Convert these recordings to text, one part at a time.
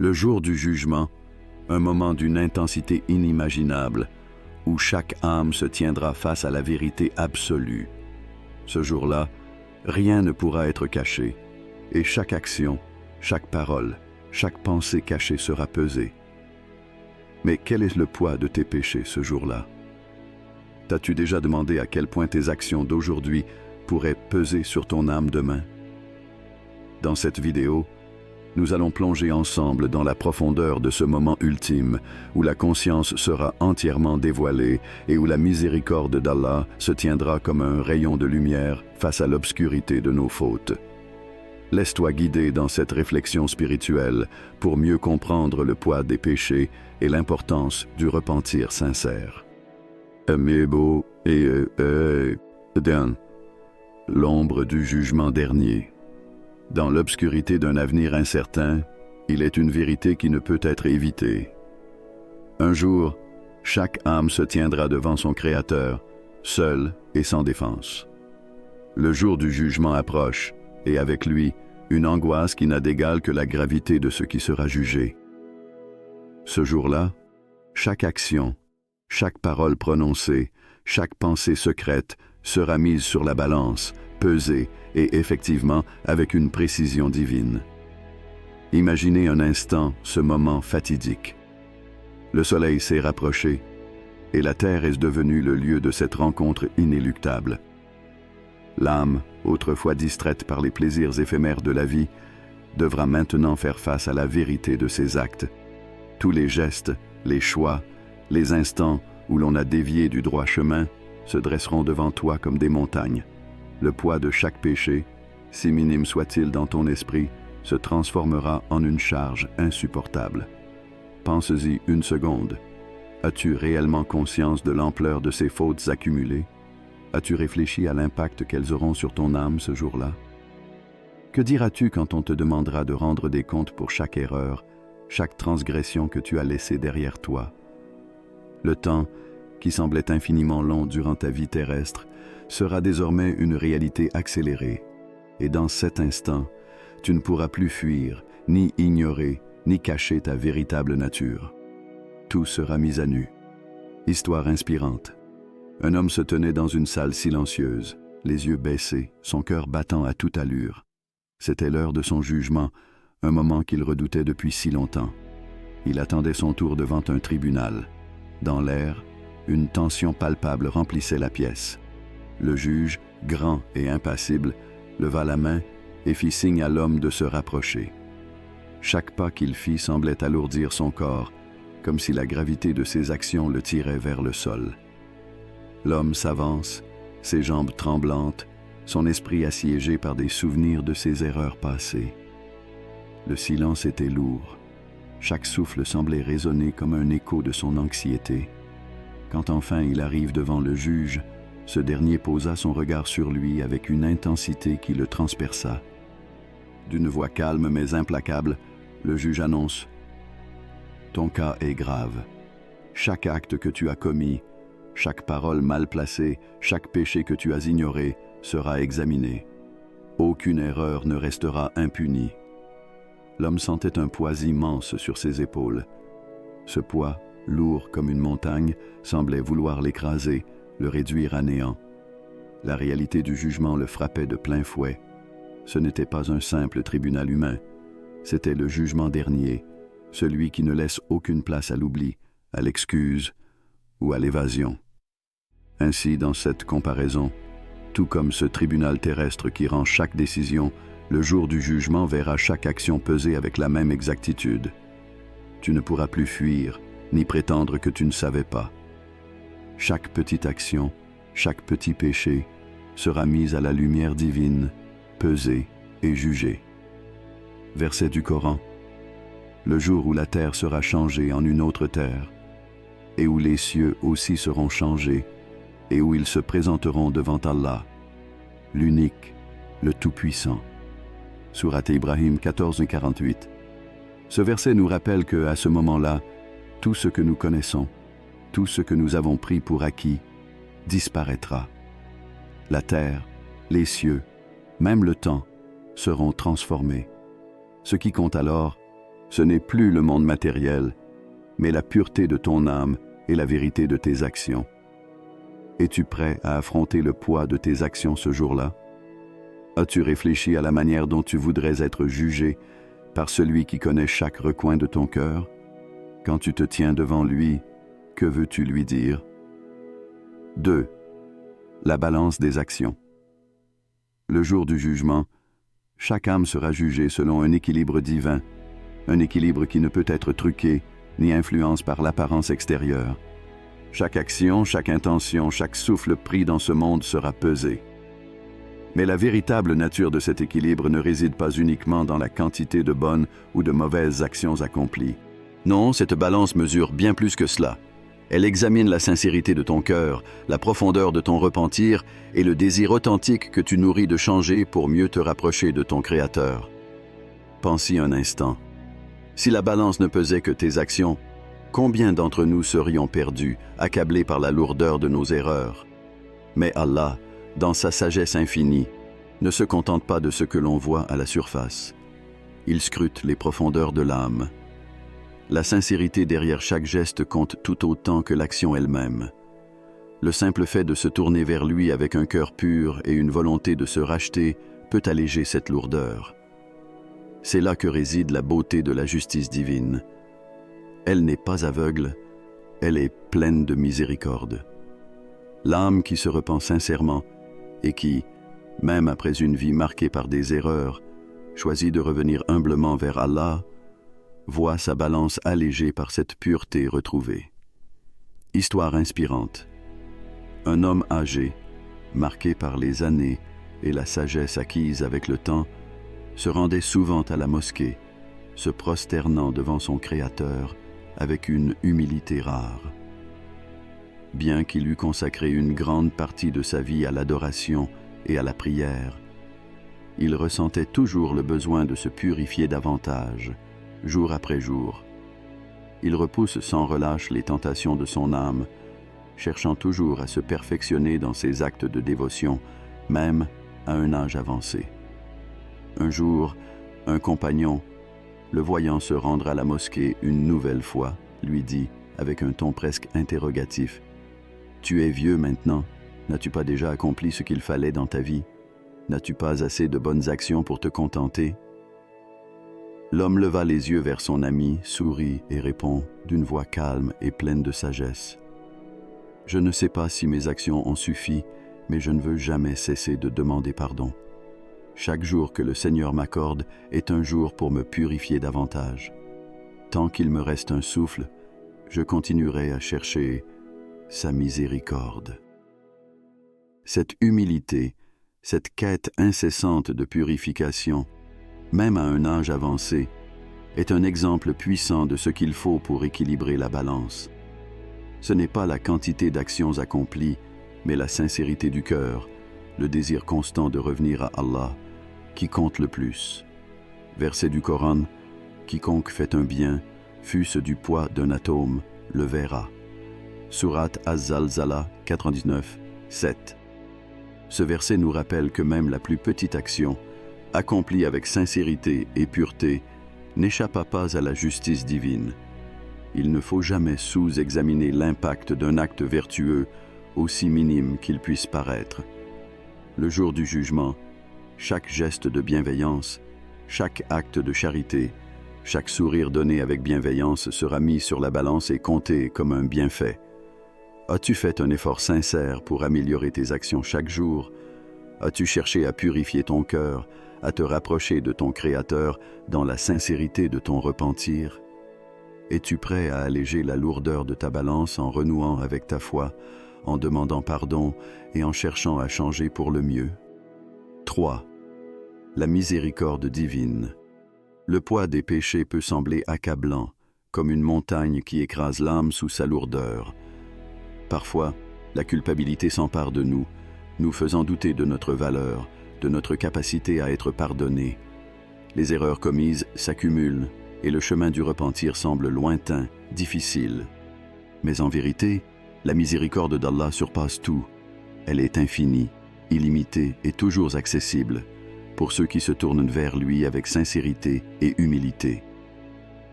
Le jour du jugement, un moment d'une intensité inimaginable, où chaque âme se tiendra face à la vérité absolue. Ce jour-là, rien ne pourra être caché, et chaque action, chaque parole, chaque pensée cachée sera pesée. Mais quel est le poids de tes péchés ce jour-là? T'as-tu déjà demandé à quel point tes actions d'aujourd'hui pourraient peser sur ton âme demain? Dans cette vidéo, nous allons plonger ensemble dans la profondeur de ce moment ultime où la conscience sera entièrement dévoilée et où la miséricorde d'Allah se tiendra comme un rayon de lumière face à l'obscurité de nos fautes. Laisse-toi guider dans cette réflexion spirituelle pour mieux comprendre le poids des péchés et l'importance du repentir sincère. Amiibo et l'ombre du jugement dernier. Dans l'obscurité d'un avenir incertain, il est une vérité qui ne peut être évitée. Un jour, chaque âme se tiendra devant son Créateur, seule et sans défense. Le jour du jugement approche, et avec lui, une angoisse qui n'a d'égal que la gravité de ce qui sera jugé. Ce jour-là, chaque action, chaque parole prononcée, chaque pensée secrète sera mise sur la balance, pesée et effectivement avec une précision divine. Imaginez un instant ce moment fatidique. Le soleil s'est rapproché et la terre est devenue le lieu de cette rencontre inéluctable. L'âme, autrefois distraite par les plaisirs éphémères de la vie, devra maintenant faire face à la vérité de ses actes. Tous les gestes, les choix, les instants où l'on a dévié du droit chemin se dresseront devant toi comme des montagnes. Le poids de chaque péché, si minime soit-il dans ton esprit, se transformera en une charge insupportable. Pense-y une seconde. As-tu réellement conscience de l'ampleur de ces fautes accumulées? As-tu réfléchi à l'impact qu'elles auront sur ton âme ce jour-là? Que diras-tu quand on te demandera de rendre des comptes pour chaque erreur, chaque transgression que tu as laissée derrière toi? Le temps, qui semblait infiniment long durant ta vie terrestre, sera désormais une réalité accélérée. Et dans cet instant, tu ne pourras plus fuir, ni ignorer, ni cacher ta véritable nature. Tout sera mis à nu. Histoire inspirante. Un homme se tenait dans une salle silencieuse, les yeux baissés, son cœur battant à toute allure. C'était l'heure de son jugement, un moment qu'il redoutait depuis si longtemps. Il attendait son tour devant un tribunal. Dans l'air, une tension palpable remplissait la pièce. Le juge, grand et impassible, leva la main et fit signe à l'homme de se rapprocher. Chaque pas qu'il fit semblait alourdir son corps, comme si la gravité de ses actions le tirait vers le sol. L'homme s'avance, ses jambes tremblantes, son esprit assiégé par des souvenirs de ses erreurs passées. Le silence était lourd. Chaque souffle semblait résonner comme un écho de son anxiété. Quand enfin il arrive devant le juge, ce dernier posa son regard sur lui avec une intensité qui le transperça. D'une voix calme mais implacable, le juge annonce « Ton cas est grave. Chaque acte que tu as commis, chaque parole mal placée, chaque péché que tu as ignoré sera examiné. Aucune erreur ne restera impunie. » L'homme sentait un poids immense sur ses épaules. Ce poids, lourd comme une montagne, semblait vouloir l'écraser, le réduire à néant. La réalité du jugement le frappait de plein fouet. Ce n'était pas un simple tribunal humain. C'était le jugement dernier, celui qui ne laisse aucune place à l'oubli, à l'excuse ou à l'évasion. Ainsi, dans cette comparaison, tout comme ce tribunal terrestre qui rend chaque décision, le jour du jugement verra chaque action peser avec la même exactitude. Tu ne pourras plus fuir, ni prétendre que tu ne savais pas. Chaque petite action, chaque petit péché sera mise à la lumière divine, pesée et jugée. Verset du Coran. Le jour où la terre sera changée en une autre terre, et où les cieux aussi seront changés, et où ils se présenteront devant Allah, l'unique, le Tout-Puissant. Sourate Ibrahim 14-48. Ce verset nous rappelle que, à ce moment-là, tout ce que nous connaissons, tout ce que nous avons pris pour acquis, disparaîtra. La terre, les cieux, même le temps, seront transformés. Ce qui compte alors, Ce n'est plus le monde matériel, mais la pureté de ton âme et la vérité de tes actions. Es-tu prêt à affronter le poids de tes actions ce jour-là? As-tu réfléchi à la manière dont tu voudrais être jugé par celui qui connaît chaque recoin de ton cœur? Quand tu te tiens devant lui, que veux-tu lui dire? 2. La balance des actions. Le jour du jugement, chaque âme sera jugée selon un équilibre divin, un équilibre qui ne peut être truqué ni influencé par l'apparence extérieure. Chaque action, chaque intention, chaque souffle pris dans ce monde sera pesé. Mais la véritable nature de cet équilibre ne réside pas uniquement dans la quantité de bonnes ou de mauvaises actions accomplies. Non, cette balance mesure bien plus que cela. Elle examine la sincérité de ton cœur, la profondeur de ton repentir et le désir authentique que tu nourris de changer pour mieux te rapprocher de ton Créateur. Pense-y un instant. Si la balance ne pesait que tes actions, combien d'entre nous serions perdus, accablés par la lourdeur de nos erreurs? Mais Allah, dans sa sagesse infinie, ne se contente pas de ce que l'on voit à la surface. Il scrute les profondeurs de l'âme. La sincérité derrière chaque geste compte tout autant que l'action elle-même. Le simple fait de se tourner vers lui avec un cœur pur et une volonté de se racheter peut alléger cette lourdeur. C'est là que réside la beauté de la justice divine. Elle n'est pas aveugle, elle est pleine de miséricorde. L'âme qui se repent sincèrement et qui, même après une vie marquée par des erreurs, choisit de revenir humblement vers Allah, voit sa balance allégée par cette pureté retrouvée. Histoire inspirante. Un homme âgé, marqué par les années et la sagesse acquise avec le temps, se rendait souvent à la mosquée, se prosternant devant son Créateur avec une humilité rare. Bien qu'il eût consacré une grande partie de sa vie à l'adoration et à la prière, il ressentait toujours le besoin de se purifier davantage, jour après jour. Il repousse sans relâche les tentations de son âme, cherchant toujours à se perfectionner dans ses actes de dévotion, même à un âge avancé. Un jour, un compagnon, le voyant se rendre à la mosquée une nouvelle fois, lui dit, avec un ton presque interrogatif, « Tu es vieux maintenant, n'as-tu pas déjà accompli ce qu'il fallait dans ta vie? N'as-tu pas assez de bonnes actions pour te contenter ?» L'homme leva les yeux vers son ami, sourit et répond d'une voix calme et pleine de sagesse. « Je ne sais pas si mes actions ont suffi, mais je ne veux jamais cesser de demander pardon. Chaque jour que le Seigneur m'accorde est un jour pour me purifier davantage. Tant qu'il me reste un souffle, je continuerai à chercher sa miséricorde. » Cette humilité, cette quête incessante de purification, même à un âge avancé, est un exemple puissant de ce qu'il faut pour équilibrer la balance. Ce n'est pas la quantité d'actions accomplies, mais la sincérité du cœur, le désir constant de revenir à Allah, qui compte le plus. Verset du Coran, « Quiconque fait un bien, fût-ce du poids d'un atome, le verra. » Sourate Az-Zalzala 99, 7. Ce verset nous rappelle que même la plus petite action, accomplie avec sincérité et pureté, n'échappa pas à la justice divine. Il ne faut jamais sous-examiner l'impact d'un acte vertueux, aussi minime qu'il puisse paraître. Le jour du jugement, chaque geste de bienveillance, chaque acte de charité, chaque sourire donné avec bienveillance sera mis sur la balance et compté comme un bienfait. As-tu fait un effort sincère pour améliorer tes actions chaque jour? As-tu cherché à purifier ton cœur, à te rapprocher de ton Créateur dans la sincérité de ton repentir? Es-tu prêt à alléger la lourdeur de ta balance en renouant avec ta foi, en demandant pardon et en cherchant à changer pour le mieux? 3. La miséricorde divine. Le poids des péchés peut sembler accablant, comme une montagne qui écrase l'âme sous sa lourdeur. Parfois, la culpabilité s'empare de nous, nous faisant douter de notre valeur, de notre capacité à être pardonnés. Les erreurs commises s'accumulent et le chemin du repentir semble lointain, difficile. Mais en vérité, la miséricorde d'Allah surpasse tout. Elle est infinie, illimitée et toujours accessible pour ceux qui se tournent vers lui avec sincérité et humilité.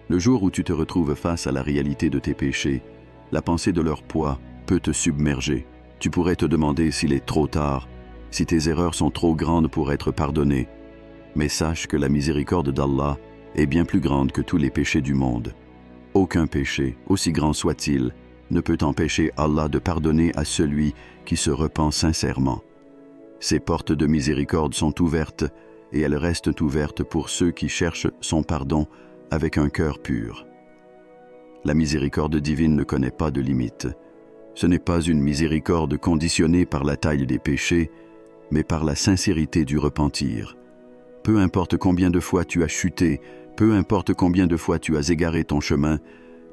Le jour où tu te retrouves face à la réalité de tes péchés, la pensée de leur poids peut te submerger. Tu pourrais te demander s'il est trop tard, si tes erreurs sont trop grandes pour être pardonnées. Mais sache que la miséricorde d'Allah est bien plus grande que tous les péchés du monde. Aucun péché, aussi grand soit-il, ne peut empêcher Allah de pardonner à celui qui se repent sincèrement. Ses portes de miséricorde sont ouvertes et elles restent ouvertes pour ceux qui cherchent son pardon avec un cœur pur. La miséricorde divine ne connaît pas de limite. Ce n'est pas une miséricorde conditionnée par la taille des péchés, mais par la sincérité du repentir. Peu importe combien de fois tu as chuté, peu importe combien de fois tu as égaré ton chemin,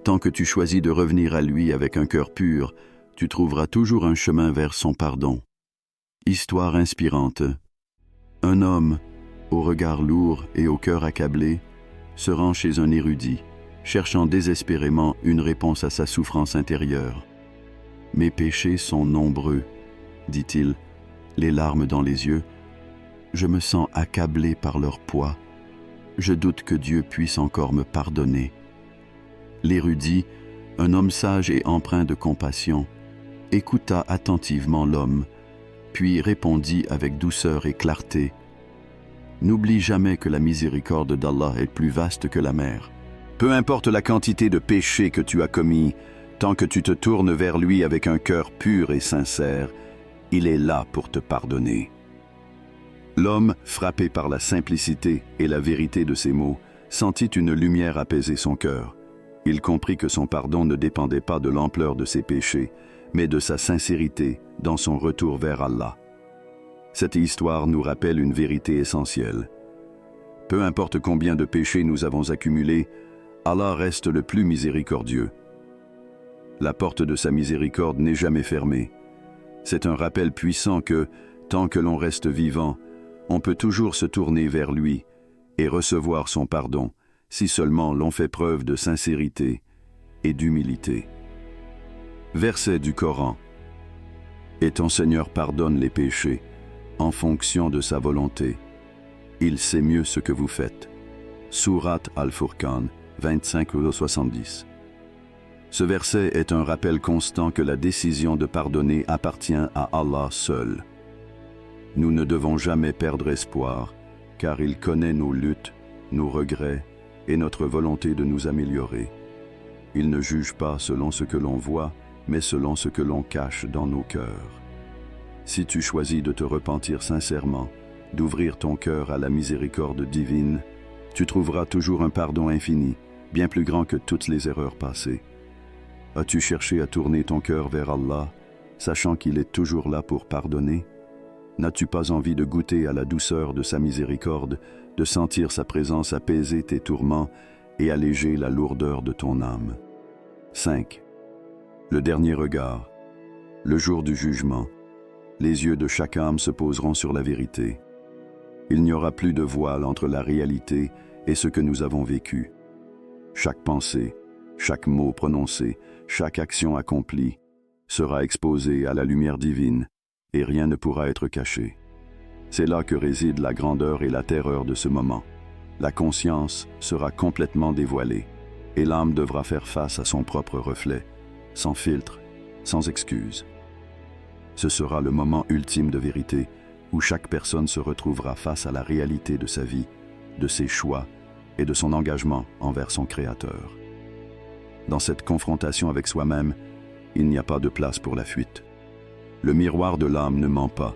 tant que tu choisis de revenir à lui avec un cœur pur, tu trouveras toujours un chemin vers son pardon. Histoire inspirante. Un homme, au regard lourd et au cœur accablé, se rend chez un érudit, cherchant désespérément une réponse à sa souffrance intérieure. « Mes péchés sont nombreux, dit-il, les larmes dans les yeux. Je me sens accablé par leur poids. Je doute que Dieu puisse encore me pardonner. » L'érudit, un homme sage et empreint de compassion, écouta attentivement l'homme, puis répondit avec douceur et clarté, « N'oublie jamais que la miséricorde d'Allah est plus vaste que la mer. Peu importe la quantité de péchés que tu as commis, tant que tu te tournes vers lui avec un cœur pur et sincère, il est là pour te pardonner. » L'homme, frappé par la simplicité et la vérité de ces mots, sentit une lumière apaiser son cœur. Il comprit que son pardon ne dépendait pas de l'ampleur de ses péchés, mais de sa sincérité dans son retour vers Allah. Cette histoire nous rappelle une vérité essentielle. Peu importe combien de péchés nous avons accumulés, Allah reste le plus miséricordieux. La porte de sa miséricorde n'est jamais fermée. C'est un rappel puissant que, tant que l'on reste vivant, on peut toujours se tourner vers lui et recevoir son pardon, si seulement l'on fait preuve de sincérité et d'humilité. Verset du Coran. Et ton Seigneur pardonne les péchés en fonction de sa volonté. Il sait mieux ce que vous faites. Sourate Al-Furqan 25-70. Ce verset est un rappel constant que la décision de pardonner appartient à Allah seul. Nous ne devons jamais perdre espoir, car il connaît nos luttes, nos regrets et notre volonté de nous améliorer. Il ne juge pas selon ce que l'on voit, mais selon ce que l'on cache dans nos cœurs. Si tu choisis de te repentir sincèrement, d'ouvrir ton cœur à la miséricorde divine, tu trouveras toujours un pardon infini, bien plus grand que toutes les erreurs passées. As-tu cherché à tourner ton cœur vers Allah, sachant qu'il est toujours là pour pardonner? N'as-tu pas envie de goûter à la douceur de sa miséricorde, de sentir sa présence apaiser tes tourments et alléger la lourdeur de ton âme? 5. Le dernier regard. Le jour du jugement. Les yeux de chaque âme se poseront sur la vérité. Il n'y aura plus de voile entre la réalité et ce que nous avons vécu. Chaque pensée, chaque mot prononcé, chaque action accomplie sera exposée à la lumière divine et rien ne pourra être caché. C'est là que réside la grandeur et la terreur de ce moment. La conscience sera complètement dévoilée et l'âme devra faire face à son propre reflet, sans filtre, sans excuse. Ce sera le moment ultime de vérité où chaque personne se retrouvera face à la réalité de sa vie, de ses choix et de son engagement envers son Créateur. Dans cette confrontation avec soi-même, il n'y a pas de place pour la fuite. Le miroir de l'âme ne ment pas.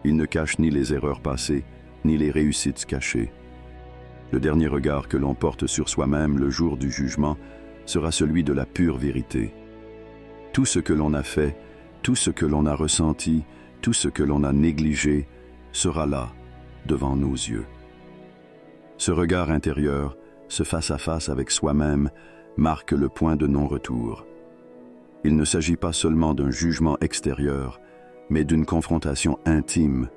Il ne cache ni les erreurs passées, ni les réussites cachées. Le dernier regard que l'on porte sur soi-même le jour du jugement sera celui de la pure vérité. Tout ce que l'on a fait, tout ce que l'on a ressenti, tout ce que l'on a négligé sera là, devant nos yeux. Ce regard intérieur, ce face-à-face avec soi-même, marque le point de non-retour. Il ne s'agit pas seulement d'un jugement extérieur, mais d'une confrontation intime,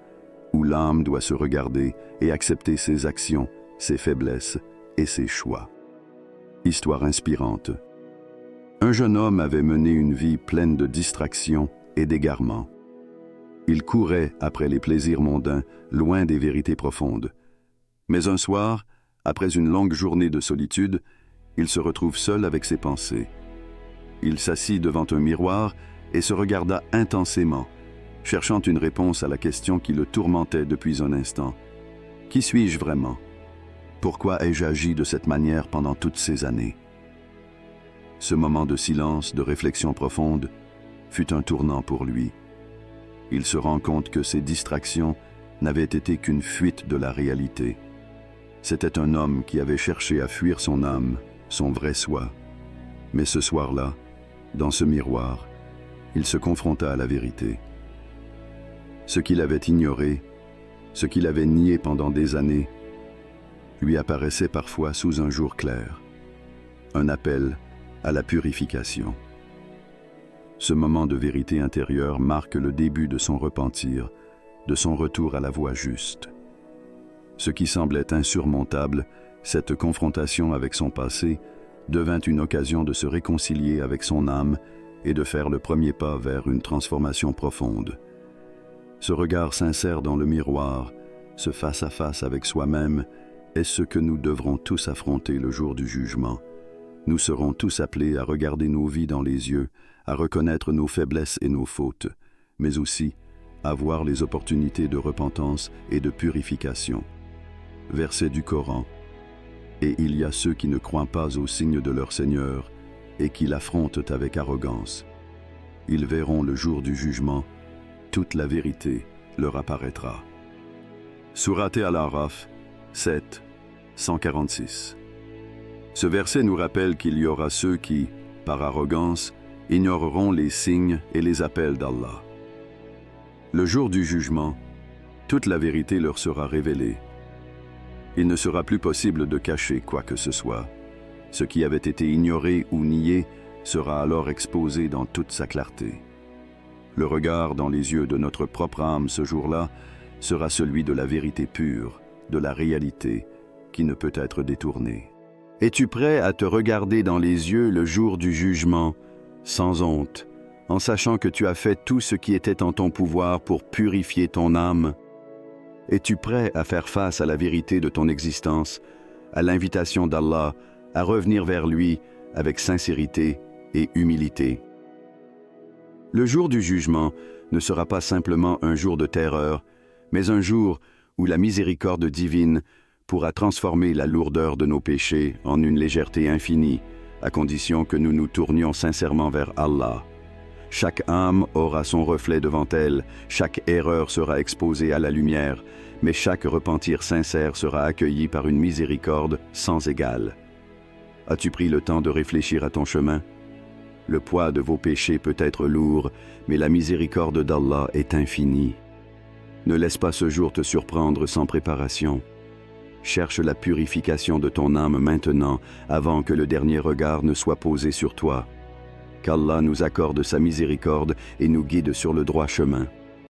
où l'âme doit se regarder et accepter ses actions, ses faiblesses et ses choix. Histoire inspirante. Un jeune homme avait mené une vie pleine de distractions et d'égarements. Il courait après les plaisirs mondains, loin des vérités profondes. Mais un soir, après une longue journée de solitude, il se retrouve seul avec ses pensées. Il s'assit devant un miroir et se regarda intensément, cherchant une réponse à la question qui le tourmentait depuis un instant. Qui suis-je vraiment? Pourquoi ai-je agi de cette manière pendant toutes ces années? Ce moment de silence, de réflexion profonde, fut un tournant pour lui. Il se rend compte que ses distractions n'avaient été qu'une fuite de la réalité. C'était un homme qui avait cherché à fuir son âme, son vrai soi. Mais ce soir-là, dans ce miroir, il se confronta à la vérité. Ce qu'il avait ignoré, ce qu'il avait nié pendant des années, lui apparaissait parfois sous un jour clair. Un appel à la purification. Ce moment de vérité intérieure marque le début de son repentir, de son retour à la voie juste. Ce qui semblait insurmontable, cette confrontation avec son passé, devint une occasion de se réconcilier avec son âme et de faire le premier pas vers une transformation profonde. Ce regard sincère dans le miroir, ce face-à-face avec soi-même, est ce que nous devrons tous affronter le jour du jugement. Nous serons tous appelés à regarder nos vies dans les yeux, à reconnaître nos faiblesses et nos fautes, mais aussi à voir les opportunités de repentance et de purification. Verset du Coran. Et il y a ceux qui ne croient pas au signe de leur Seigneur et qui l'affrontent avec arrogance. Ils verront le jour du jugement, toute la vérité leur apparaîtra. Sourate Al-Araf 7, 146. Ce verset nous rappelle qu'il y aura ceux qui, par arrogance, ignoreront les signes et les appels d'Allah. Le jour du jugement, toute la vérité leur sera révélée. Il ne sera plus possible de cacher quoi que ce soit. Ce qui avait été ignoré ou nié sera alors exposé dans toute sa clarté. Le regard dans les yeux de notre propre âme ce jour-là sera celui de la vérité pure, de la réalité qui ne peut être détournée. Es-tu prêt à te regarder dans les yeux le jour du jugement, sans honte, en sachant que tu as fait tout ce qui était en ton pouvoir pour purifier ton âme? Es-tu prêt à faire face à la vérité de ton existence, à l'invitation d'Allah, à revenir vers lui avec sincérité et humilité? Le jour du jugement ne sera pas simplement un jour de terreur, mais un jour où la miséricorde divine pourra transformer la lourdeur de nos péchés en une légèreté infinie, à condition que nous nous tournions sincèrement vers Allah. Chaque âme aura son reflet devant elle, chaque erreur sera exposée à la lumière, mais chaque repentir sincère sera accueilli par une miséricorde sans égale. As-tu pris le temps de réfléchir à ton chemin? Le poids de vos péchés peut être lourd, mais la miséricorde d'Allah est infinie. Ne laisse pas ce jour te surprendre sans préparation. Cherche la purification de ton âme maintenant, avant que le dernier regard ne soit posé sur toi. Qu'Allah nous accorde sa miséricorde et nous guide sur le droit chemin.